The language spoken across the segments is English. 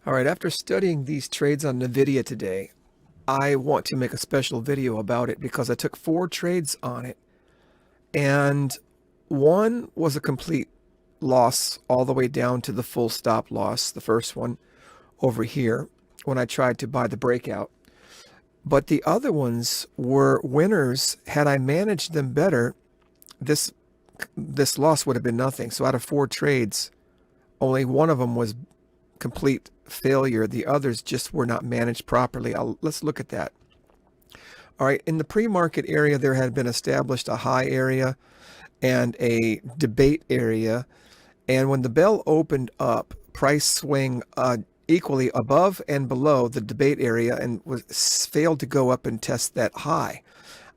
All right, after studying these trades on NVDA today, I want to make a special video about it because I took 4 trades on it, and one was a complete loss all the way down to the full stop loss, the first one over here when I tried to buy the breakout. But the other ones were winners. Had I managed them better, this loss would have been nothing. So out of 4 trades, only one of them was complete failure. The others just were not managed properly. Let's look at that. All right, in the pre-market area, there had been established a high area and a debate area. And when the bell opened up, price swing equally above and below the debate area and failed to go up and test that high.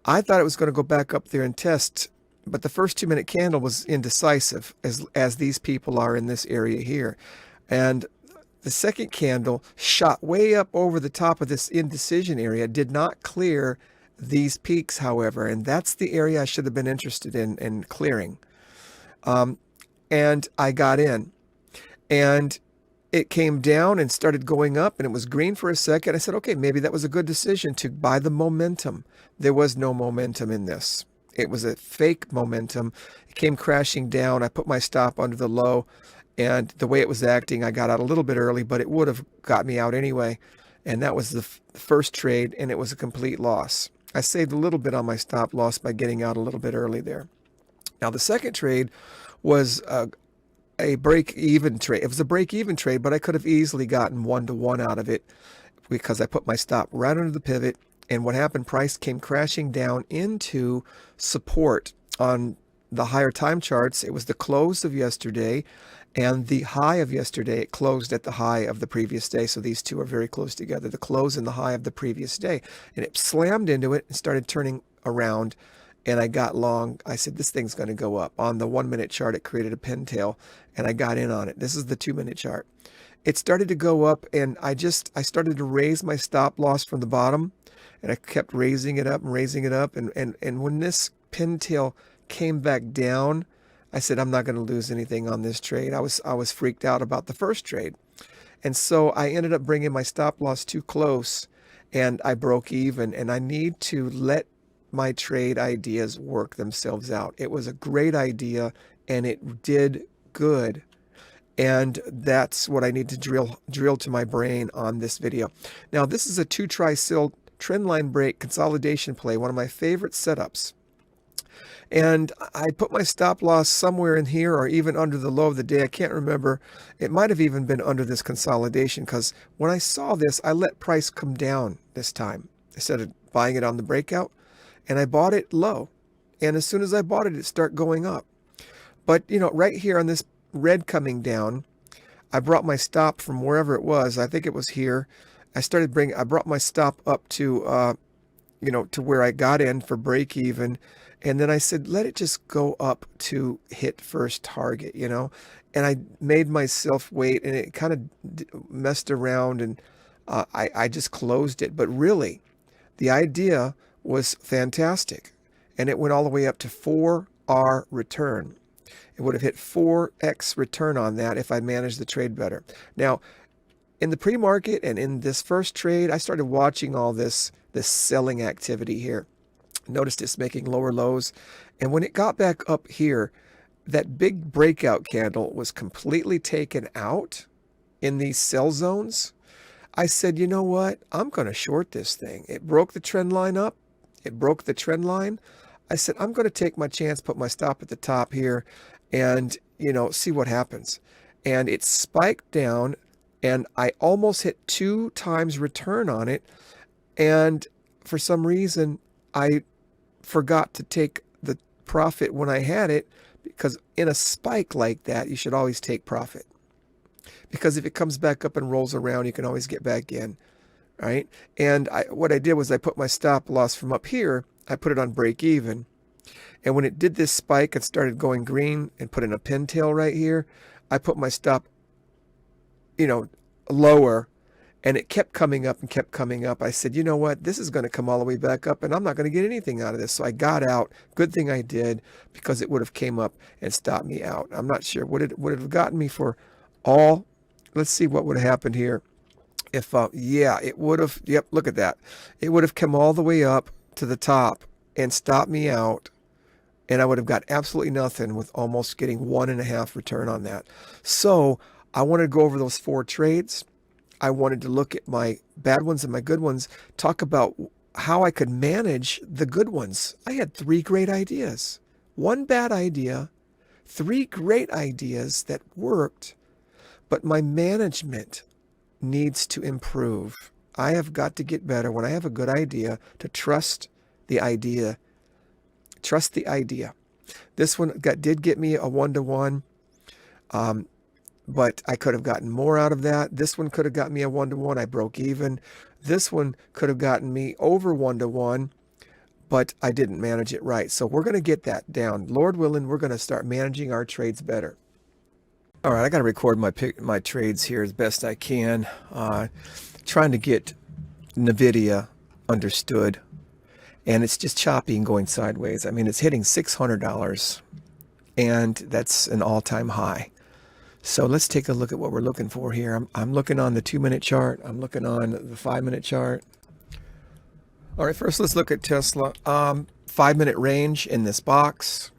I thought it was going to go back up there and test, but the first 2-minute candle was indecisive, as these people are in this area here. And the second candle shot way up over the top of this indecision area, did not clear these peaks, however, and that's the area I should have been interested in clearing. And I got in, and it came down and started going up, and it was green for a second. I said, okay, maybe that was a good decision to buy the momentum. There was no momentum in this. It was a fake momentum. It came crashing down. I put my stop under the low, and the way it was acting, I got out a little bit early, but it would have got me out anyway. And that was the first trade, and it was a complete loss. I saved a little bit on my stop loss by getting out a little bit early there. Now, the second trade was a break-even trade. It was a break-even trade, but I could have easily gotten 1-to-1 out of it because I put my stop right under the pivot. And what happened, price came crashing down into support on the higher time charts. It was the close of yesterday and the high of yesterday. It closed at the high of the previous day. So these two are very close together, the close and the high of the previous day. And it slammed into it and started turning around. And I got long. I said, this thing's going to go up. On the 1-minute chart, it created a pintail, and I got in on it. This is the 2-minute chart. It started to go up, and I started to raise my stop loss from the bottom, and I kept raising it up and raising it up. And when this pintail came back down, I said, I'm not going to lose anything on this trade. I was freaked out about the first trade. And so I ended up bringing my stop loss too close, and I broke even. And I need to let my trade ideas work themselves out. It was a great idea, and it did good. And that's what I need to drill to my brain on this video. Now, this is a 2-try-sill trendline break consolidation play, one of my favorite setups. And I put my stop loss somewhere in here or even under the low of the day. I can't remember. It might have even been under this consolidation, because when I saw this, I let price come down this time instead of buying it on the breakout. And I bought it low. And as soon as I bought it, it started going up. But, right here on this red coming down, I brought my stop from wherever it was. I think it was here. I brought my stop up to, to where I got in for break even. And then I said, let it just go up to hit first target, And I made myself wait, and it kind of messed around, and I just closed it. But really, the idea was fantastic, and it went all the way up to 4R return. It would have hit 4x return on that if I managed the trade better. Now, in the pre-market and in this first trade, I started watching all this selling activity here. Noticed it's making lower lows, and when it got back up here, that big breakout candle was completely taken out in these sell zones. I said, you know what? I'm going to short this thing. It broke the trend line up. It broke the trend line. I said, I'm going to take my chance, put my stop at the top here, and, see what happens. And it spiked down, and I almost hit 2 times return on it. And for some reason, I forgot to take the profit when I had it, because in a spike like that, you should always take profit. Because if it comes back up and rolls around, you can always get back in. Right? And what I did was I put my stop loss from up here, I put it on break even. And when it did this spike and started going green and put in a pintail right here, I put my stop, lower, and it kept coming up and kept coming up. I said, you know what? This is going to come all the way back up, and I'm not going to get anything out of this. So I got out. Good thing I did, because it would have came up and stopped me out. I'm not sure. Would it have gotten me for all? Let's see what would have happened here. If yeah, it would have. Yep, look at that. It would have come all the way up to the top and stopped me out, and I would have got absolutely nothing with almost getting 1.5 return on that. So I wanted to go over those 4 trades. I wanted to look at my bad ones and my good ones, talk about how I could manage the good ones. I had 3 great ideas. 1 bad idea, 3 great ideas that worked, but my management needs to improve. I have got to get better when I have a good idea to trust the idea. Trust the idea. This one did get me a 1-to-1, but I could have gotten more out of that. This one could have got me a 1-to-1. I broke even. This one could have gotten me over 1-to-1, but I didn't manage it right. So we're going to get that down. Lord willing, we're going to start managing our trades better. All right, I got to record my trades here as best I can. Trying to get NVDA understood, and it's just choppy and going sideways. I mean, it's hitting $600, and that's an all-time high. So let's take a look at what we're looking for here. I'm looking on the 2-minute chart. I'm looking on the 5-minute chart. All right, first let's look at Tesla. 5-minute range in this box.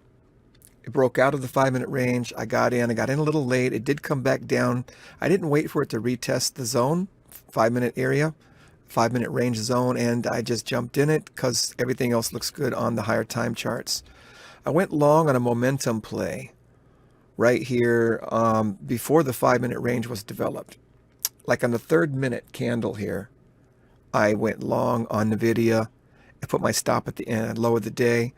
It broke out of the 5-minute range. I got in a little late. It did come back down. I didn't wait for it to retest the zone, 5-minute area, 5-minute range zone, and I just jumped in it because everything else looks good on the higher time charts. I went long on a momentum play right here before the 5-minute range was developed. Like on the 3rd-minute candle here, I went long on NVIDIA. I put my stop at the end, low of the day,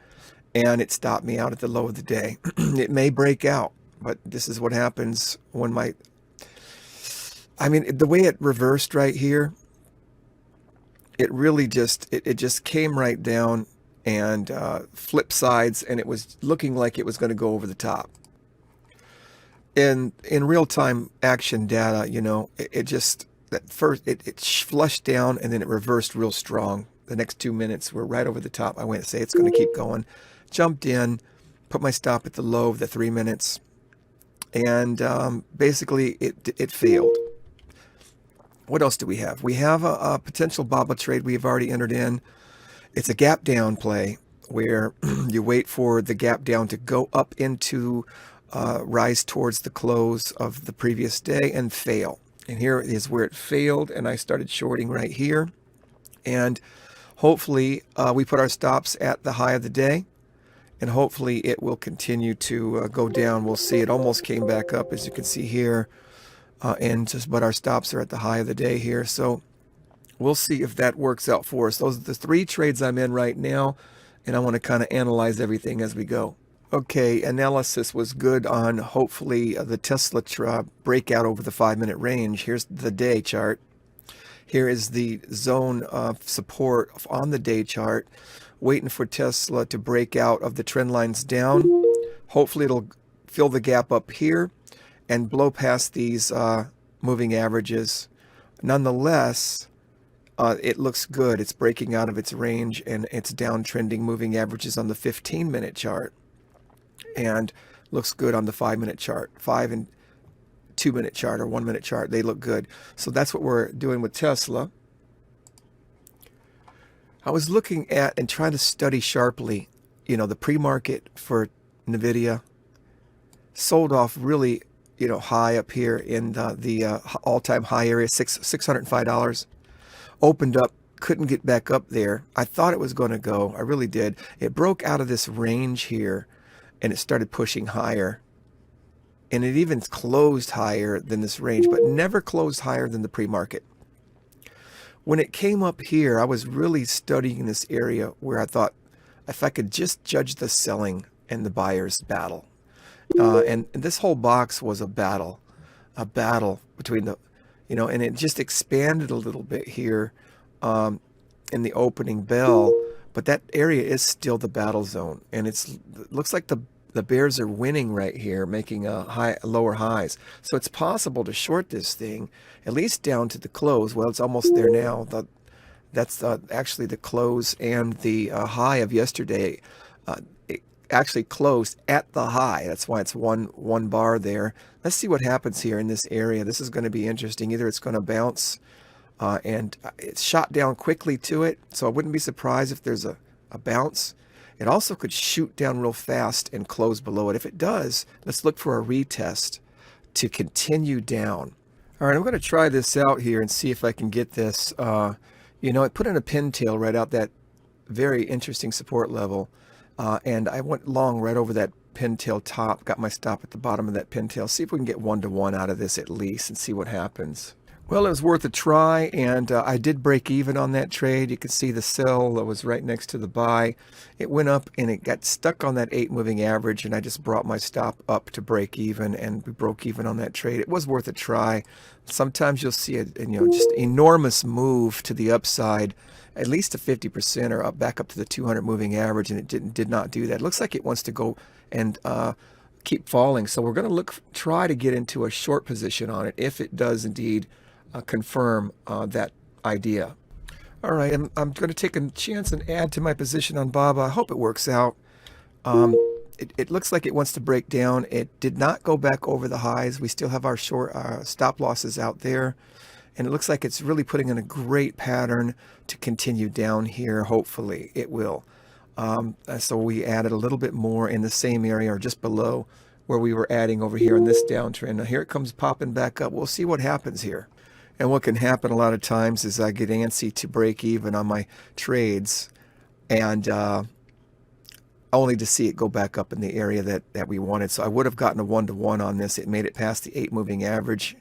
and it stopped me out at the low of the day. It may break out, but this is what happens when the way it reversed right here, it really just, it just came right down and flipped sides, and it was looking like it was going to go over the top. In real-time action data, it just, at first, it flushed down, and then it reversed real strong. The next 2 minutes were right over the top. I went to say it's going to keep going. Jumped in, put my stop at the low of the 3 minutes, and basically it failed. What else do we have? We have a potential BABA trade we have already entered in. It's a gap down play where you wait for the gap down to go up into rise towards the close of the previous day and fail. And here is where it failed, and I started shorting right here. And hopefully we put our stops at the high of the day, and hopefully it will continue to go down. We'll see. It almost came back up, as you can see here, but our stops are at the high of the day here. So we'll see if that works out for us. Those are the 3 trades I'm in right now, and I want to kind of analyze everything as we go. Okay, analysis was good on hopefully the Tesla breakout over the 5-minute range. Here's the day chart. Here is the zone of support on the day chart, waiting for Tesla to break out of the trend lines down. Hopefully it'll fill the gap up here and blow past these moving averages. Nonetheless, it looks good. It's breaking out of its range, and it's downtrending moving averages on the 15-minute chart. And looks good on the 5-minute chart, 5 and 2-minute chart or 1-minute chart. They look good. So that's what we're doing with Tesla. I was looking at and trying to study sharply, the pre-market for NVIDIA. Sold off really, high up here in the all-time high area, $605. Opened up, couldn't get back up there. I thought it was going to go. I really did. It broke out of this range here, and it started pushing higher. And it even closed higher than this range, but never closed higher than the pre-market. When it came up here, I was really studying this area where I thought if I could just judge the selling and the buyer's battle. And this whole box was a battle between the, and it just expanded a little bit here in the opening bell. But that area is still the battle zone, and it looks like the bears are winning right here, making lower highs. So it's possible to short this thing, at least down to the close. Well, it's almost there now. That's actually the close and the high of yesterday. It actually closed at the high. That's why it's one bar there. Let's see what happens here in this area. This is going to be interesting. Either it's going to bounce and it shot down quickly to it, so I wouldn't be surprised if there's a bounce. It also could shoot down real fast and close below it. If it does, let's look for a retest to continue down. All right, I'm going to try this out here and see if I can get this. I put in a pintail right out that very interesting support level, and I went long right over that pintail top, got my stop at the bottom of that pintail. See if we can get 1-to-1 out of this at least and see what happens. Well, it was worth a try, and I did break even on that trade. You can see the sell that was right next to the buy. It went up and it got stuck on that 8 moving average, and I just brought my stop up to break even, and we broke even on that trade. It was worth a try. Sometimes you'll see a just enormous move to the upside, at least to 50% or back up to the 200 moving average, and it did not do that. It looks like it wants to go and keep falling. So we're going to try to get into a short position on it if it does indeed confirm that idea. All right, I'm going to take a chance and add to my position on BABA. I hope it works out. It looks like it wants to break down. It did not go back over the highs. We still have our short stop losses out there. And it looks like it's really putting in a great pattern to continue down here. Hopefully it will. So we added a little bit more in the same area or just below where we were adding over here in this downtrend. Now here it comes popping back up. We'll see what happens here. And what can happen a lot of times is I get antsy to break even on my trades, and only to see it go back up in the area that we wanted. So I would have gotten a 1-to-1 on this. It made it past the 8 moving average,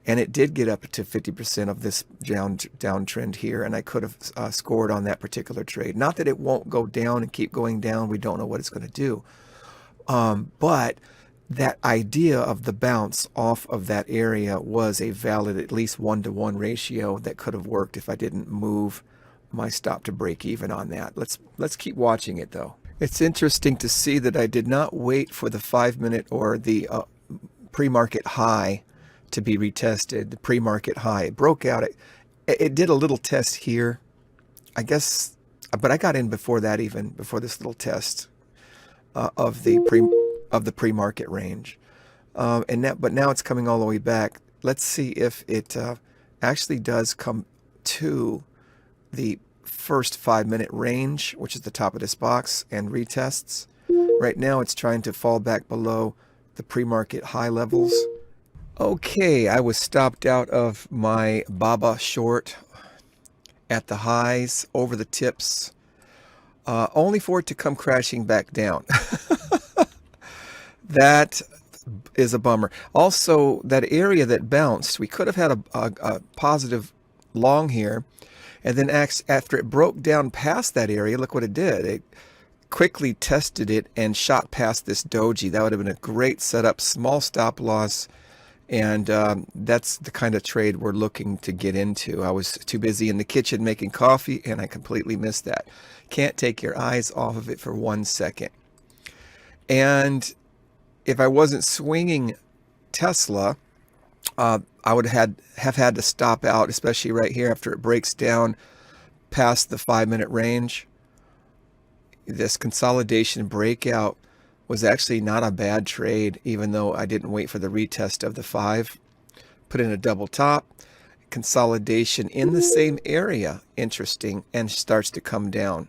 and it did get up to 50% of this downtrend here, and I could have scored on that particular trade. Not that it won't go down and keep going down. We don't know what it's going to do. But that idea of the bounce off of that area was a valid at least 1-to-1 ratio that could have worked if I didn't move my stop to break even on that. Let's keep watching it though. It's interesting to see that I did not wait for the 5-minute or the pre-market high to be retested. The pre-market high, it broke out. It did a little test here, I guess, but I got in before that, even before this little test of the pre-market range, but now it's coming all the way back. Let's see if it actually does come to the first 5-minute range, which is the top of this box, and retests. Right now it's trying to fall back below the pre-market high levels. Okay, I was stopped out of my BABA short at the highs over the tips, only for it to come crashing back down. That is a bummer. Also, that area that bounced, we could have had a positive long here, and then after it broke down past that area, look what it did. It quickly tested it and shot past this doji. That would have been a great setup, small stop loss, and that's the kind of trade we're looking to get into. I was too busy in the kitchen making coffee, and I completely missed that. Can't take your eyes off of it for 1 second. And if I wasn't swinging Tesla, I would have had to stop out, especially right here after it breaks down past the 5-minute range. This consolidation breakout was actually not a bad trade, even though I didn't wait for the retest of the 5. Put in a double top, consolidation in the same area, interesting, and starts to come down.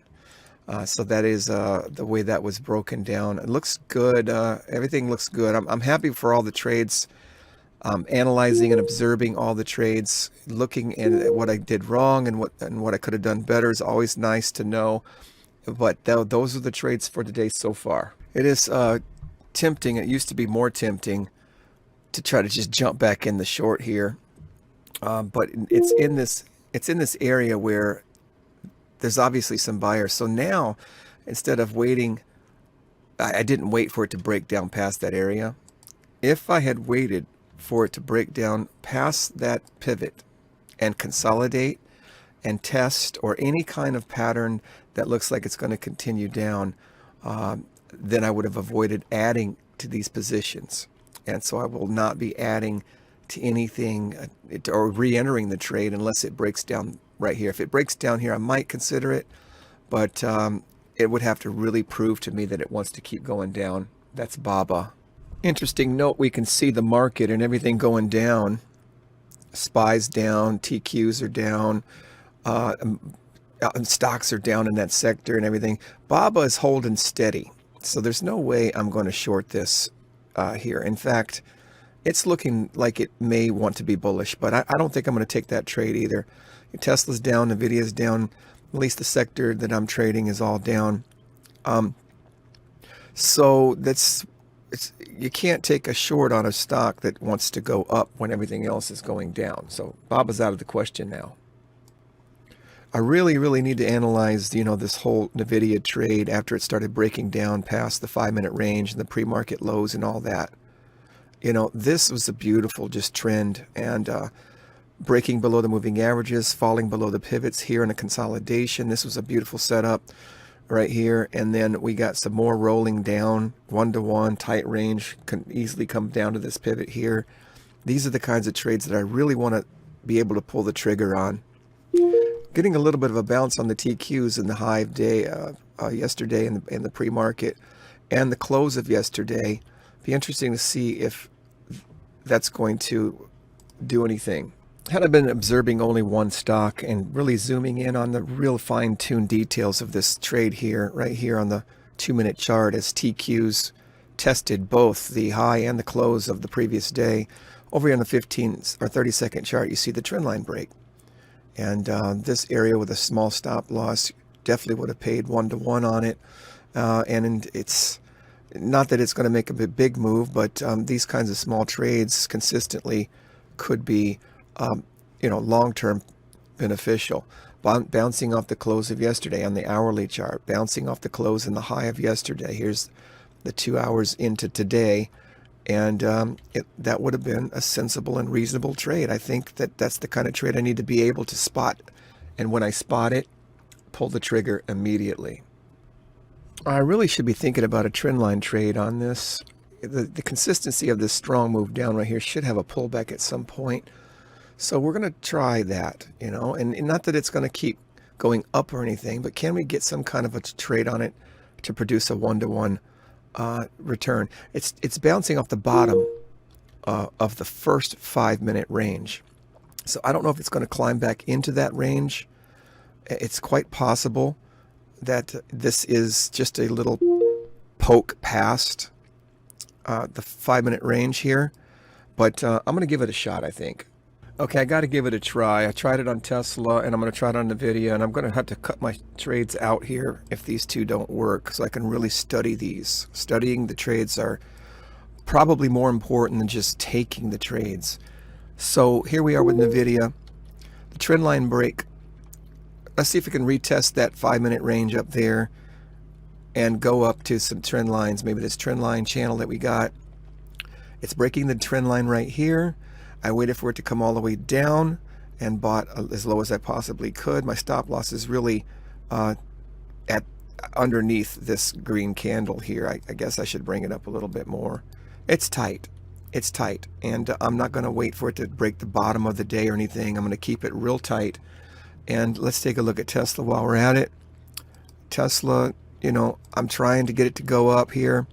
So that is the way that was broken down. It looks good. Everything looks good. I'm happy for all the trades. Analyzing and observing all the trades, looking at what I did wrong and what I could have done better is always nice to know. But those are the trades for today so far. It is tempting. It used to be more tempting to try to just jump back in the short here, but it's in this area where there's obviously some buyers. So now, instead of waiting, I didn't wait for it to break down past that area. If I had waited for it to break down past that pivot and consolidate and test, or any kind of pattern that looks like it's going to continue down, then I would have avoided adding to these positions. And so I will not be adding to anything or re-entering the trade unless it breaks down right here. If it breaks down here, I might consider it, but it would have to really prove to me that it wants to keep going down. That's BABA. Interesting note, we can see the market and everything going down, SPY's down, TQs are down, and stocks are down in that sector and everything. BABA is holding steady. So there's no way I'm going to short this here. In fact, it's looking like it may want to be bullish, but I don't think I'm going to take that trade either. Tesla's down, NVIDIA's down, at least the sector that I'm trading is all down. So you can't take a short on a stock that wants to go up when everything else is going down. So BABA's out of the question now. I really, really need to analyze, this whole NVIDIA trade after it started breaking down past the 5-minute range and the pre-market lows and all that. This was a beautiful just trend, and breaking below the moving averages, falling below the pivots here in a consolidation. This was a beautiful setup right here. And then we got some more rolling down, 1-to-1, tight range, can easily come down to this pivot here. These are the kinds of trades that I really want to be able to pull the trigger on. Getting a little bit of a bounce on the TQs in the high of day yesterday in the pre-market and the close of yesterday. Be interesting to see if that's going to do anything. Had I been observing only one stock and really zooming in on the real fine-tuned details of this trade here, right here on the 2-minute chart, as TQs tested both the high and the close of the previous day. Over here on the 15 or 30-second chart, you see the trend line break. And this area with a small stop loss definitely would have paid 1-to-1 on it. And it's not that it's going to make a big move, but these kinds of small trades consistently could be, long-term beneficial. Bouncing off the close of yesterday on the hourly chart, bouncing off the close and the high of yesterday. Here's the 2 hours into today. And that would have been a sensible and reasonable trade. I think that's the kind of trade I need to be able to spot. And when I spot it, pull the trigger immediately. I really should be thinking about a trend line trade on this. The consistency of this strong move down right here should have a pullback at some point. So we're going to try that, and not that it's going to keep going up or anything, but can we get some kind of a trade on it to produce a 1-to-1 return? It's bouncing off the bottom of the first 5-minute range. So I don't know if it's going to climb back into that range. It's quite possible that this is just a little poke past the 5-minute range here, but I'm going to give it a shot, I think. Okay, I got to give it a try. I tried it on Tesla, and I'm going to try it on NVIDIA, and I'm going to have to cut my trades out here if these two don't work, so I can really study these. Studying the trades are probably more important than just taking the trades. So here we are with NVIDIA. The trend line break. Let's see if we can retest that 5-minute range up there and go up to some trend lines. Maybe this trend line channel that we got. It's breaking the trend line right here. I waited for it to come all the way down and bought as low as I possibly could. My stop loss is really at underneath this green candle here. I guess I should bring it up a little bit more. It's tight. It's tight. And I'm not going to wait for it to break the bottom of the day or anything. I'm going to keep it real tight. And let's take a look at Tesla while we're at it. Tesla, I'm trying to get it to go up here,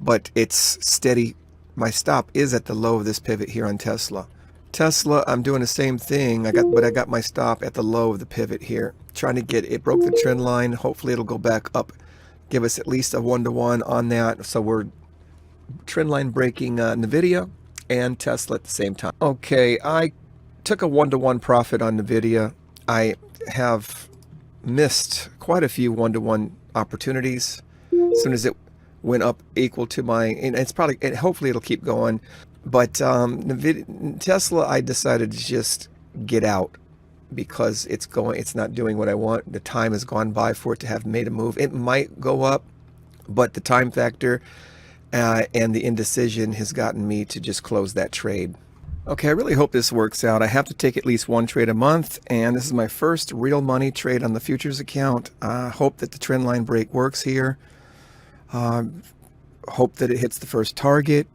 but it's steady. My stop is at the low of this pivot here on Tesla. Tesla, I'm doing the same thing. I got my stop at the low of the pivot here. Trying to get it, broke the trend line. Hopefully it'll go back up, give us at least a 1-to-1 on that. So we're trend line breaking NVIDIA and Tesla at the same time. Okay, I took a 1-to-1 profit on NVIDIA. I have missed quite a few 1-to-1 opportunities. As soon as it went up equal to and it's probably, hopefully it'll keep going. But Tesla, I decided to just get out because it's not doing what I want. The time has gone by for it to have made a move. It might go up, but the time factor and the indecision has gotten me to just close that trade. Okay, I really hope this works out. I have to take at least one trade a month, and this is my first real money trade on the futures account. Hope that the trend line break works here. Hope that it hits the first target.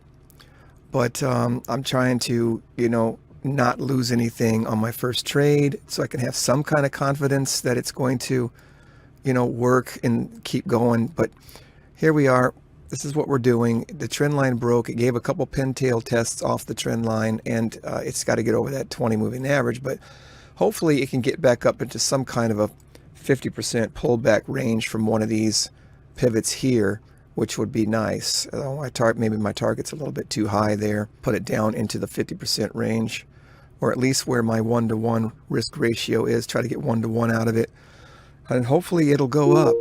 But I'm trying to, not lose anything on my first trade so I can have some kind of confidence that it's going to, work and keep going. But here we are. this is what we're doing. The trend line broke. It gave a couple pintail tests off the trend line, and it's got to get over that 20 moving average, but hopefully it can get back up into some kind of a 50% pullback range from one of these pivots here, which would be nice. Maybe my target's a little bit too high there. Put it down into the 50% range, or at least where my 1-to-1 risk ratio is. Try to get 1-to-1 out of it, and hopefully it'll go up.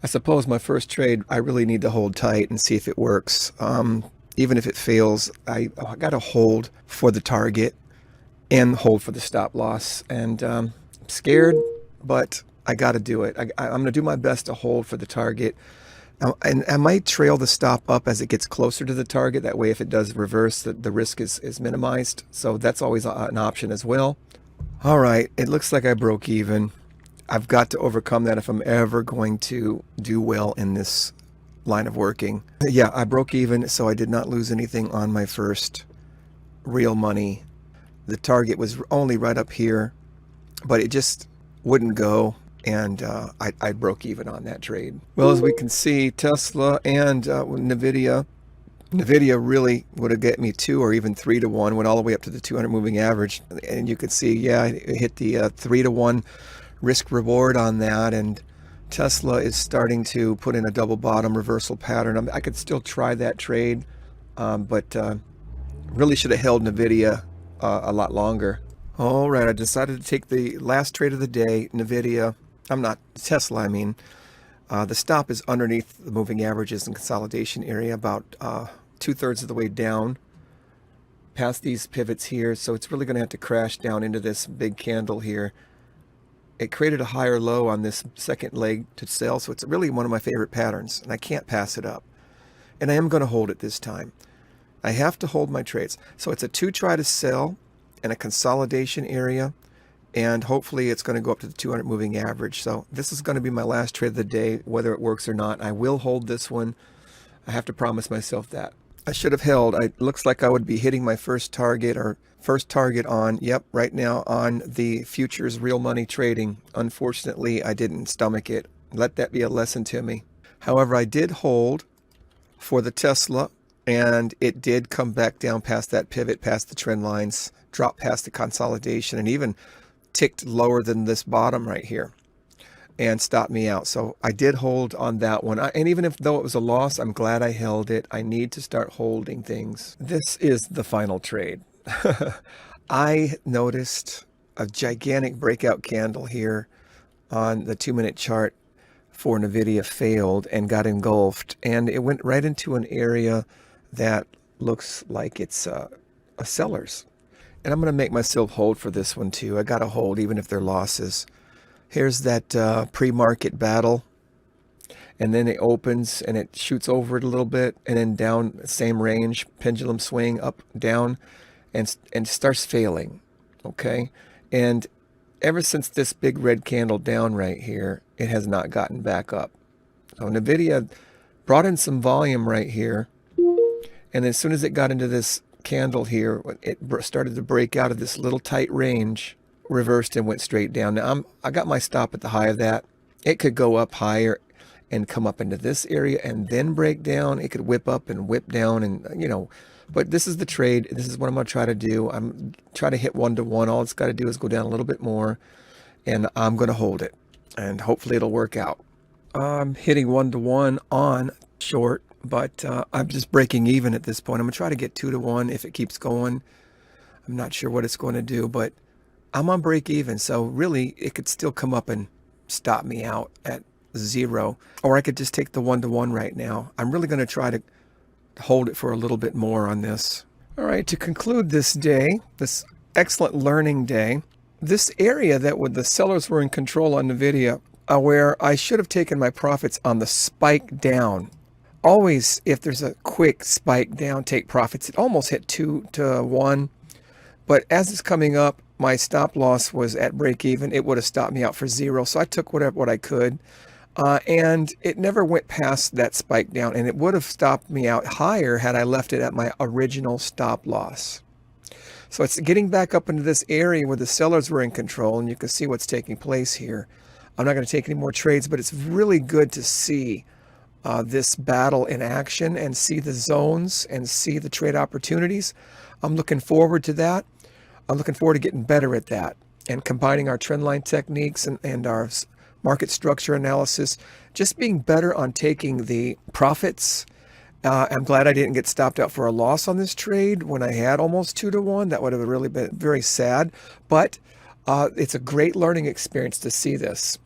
I suppose my first trade, I really need to hold tight and see if it works. Even if it fails, I got to hold for the target and hold for the stop loss. And I'm scared, but I got to do it. I'm going to do my best to hold for the target. And I might trail the stop up as it gets closer to the target. That way, if it does reverse, the risk is minimized. So that's always an option as well. All right, it looks like I broke even. I've got to overcome that if I'm ever going to do well in this line of working. Yeah, I broke even, so I did not lose anything on my first real money. The target was only right up here, but it just wouldn't go, and I broke even on that trade. Well, as we can see, Tesla and NVDA really would have get me 2 or even 3-to-1, went all the way up to the 200 moving average, and you could see, yeah, it hit the 3-to-1 risk reward on that, and Tesla is starting to put in a double bottom reversal pattern. I could still try that trade, but really should have held NVIDIA a lot longer. All right, I decided to take the last trade of the day, Tesla, I mean. The stop is underneath the moving averages and consolidation area, about 2/3 of the way down past these pivots here, so it's really going to have to crash down into this big candle here. It created a higher low on this second leg to sell, so it's really one of my favorite patterns, and I can't pass it up. And I am going to hold it this time. I have to hold my trades. So it's a 2 try to sell and a consolidation area, and hopefully it's going to go up to the 200 moving average. So this is going to be my last trade of the day, whether it works or not. I will hold this one. I have to promise myself that. I should have held. It looks like I would be hitting my first target on, yep, right now on the futures real money trading. Unfortunately, I didn't stomach it. Let that be a lesson to me. However, I did hold for the Tesla, and it did come back down past that pivot, past the trend lines, dropped past the consolidation, and even ticked lower than this bottom right here and stopped me out. So I did hold on that one. And even though it was a loss, I'm glad I held it. I need to start holding things. This is the final trade. I noticed a gigantic breakout candle here on the 2-minute chart for NVIDIA failed and got engulfed. And it went right into an area that looks like it's a seller's. And I'm going to make myself hold for this one too. I got to hold even if they're losses. Here's that pre-market battle. And then it opens and it shoots over it a little bit and then down, same range, pendulum swing, up, down, and starts failing. Okay. And ever since this big red candle down right here, it has not gotten back up. So NVIDIA brought in some volume right here. And as soon as it got into this candle here, it started to break out of this little tight range, reversed and went straight down. Now I got my stop at the high of that. It could go up higher and come up into this area and then break down. It could whip up and whip down, and but this is the trade. This is what I'm going to try to do. I'm trying to hit 1-to-1. All it's got to do is go down a little bit more, and I'm going to hold it, and hopefully it'll work out. I'm hitting 1-to-1 on short, but I'm just breaking even at this point. I'm going to try to get 2-to-1 if it keeps going. I'm not sure what it's going to do, but I'm on break even. So really, it could still come up and stop me out at 0, or I could just take the 1-to-1 right now. I'm really going to try to hold it for a little bit more on this. All right, to conclude this day, this excellent learning day, this area that the sellers were in control on NVIDIA, where I should have taken my profits on the spike down. Always, if there's a quick spike down, take profits. It almost hit 2-to-1, but as it's coming up, my stop loss was at break even. It would have stopped me out for 0, so I took what I could. And it never went past that spike down, and it would have stopped me out higher had I left it at my original stop loss. So it's getting back up into this area where the sellers were in control, and you can see what's taking place here. I'm not going to take any more trades, but it's really good to see this battle in action and see the zones and see the trade opportunities. I'm looking forward to that. I'm looking forward to getting better at that and combining our trend line techniques and our market structure analysis, just being better on taking the profits. I'm glad I didn't get stopped out for a loss on this trade when I had almost 2-to-1. That would have really been very sad, but it's a great learning experience to see this.